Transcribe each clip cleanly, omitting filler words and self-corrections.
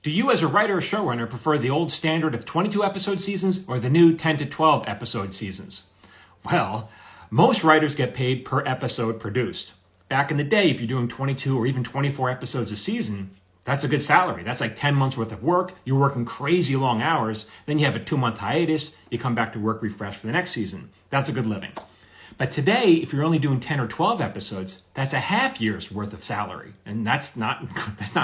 Do you as a writer or showrunner prefer the old standard of 22 episode seasons or the new 10 to 12 episode seasons? Well, most writers get paid per episode produced. Back in the day, if you're doing 22 or even 24 episodes a season, that's a good salary. That's like 10 months worth of work. You're working crazy long hours. Then you have a 2-month hiatus. You come back to work refreshed for the next season. That's a good living. But today, if you're only doing 10 or 12 episodes, that's a half year's worth of salary. And that's not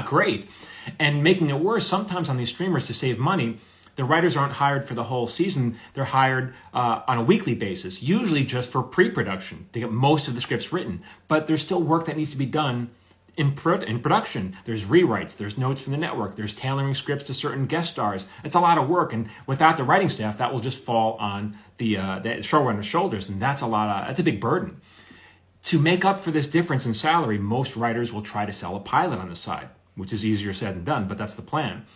great. And making it worse, sometimes on these streamers to save money, the writers aren't hired for the whole season. They're hired on a weekly basis, usually just for pre-production to get most of the scripts written. But there's still work that needs to be done in production. There's rewrites, there's notes from the network, there's tailoring scripts to certain guest stars. It's a lot of work, and without the writing staff, that will just fall on the showrunner's shoulders, and that's a big burden. To make up for this difference in salary, most writers will try to sell a pilot on the side, which is easier said than done, but that's the plan.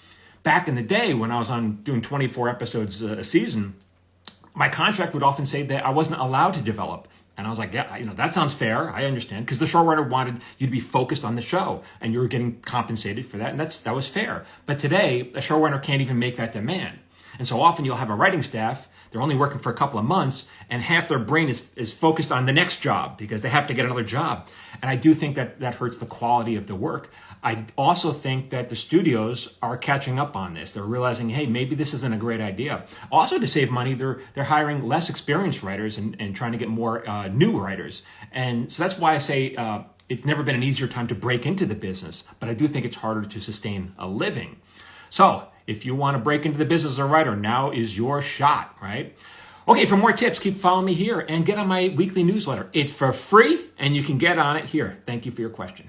Back in the day, when I was doing 24 episodes a season, my contract would often say that I wasn't allowed to develop. And I was like, yeah, that sounds fair. I understand. Because the showrunner wanted you to be focused on the show and you were getting compensated for that. And that was fair. But today, a showrunner can't even make that demand. And so often you'll have a writing staff, they're only working for a couple of months, and half their brain is focused on the next job because they have to get another job. And I do think that hurts the quality of the work. I also think that the studios are catching up on this. They're realizing, hey, maybe this isn't a great idea. Also, to save money, they're hiring less experienced writers and trying to get more new writers. And so that's why I say it's never been an easier time to break into the business, but I do think it's harder to sustain a living. So if you want to break into the business as a writer, now is your shot, right? Okay, for more tips, keep following me here and get on my weekly newsletter. It's for free and you can get on it here. Thank you for your question.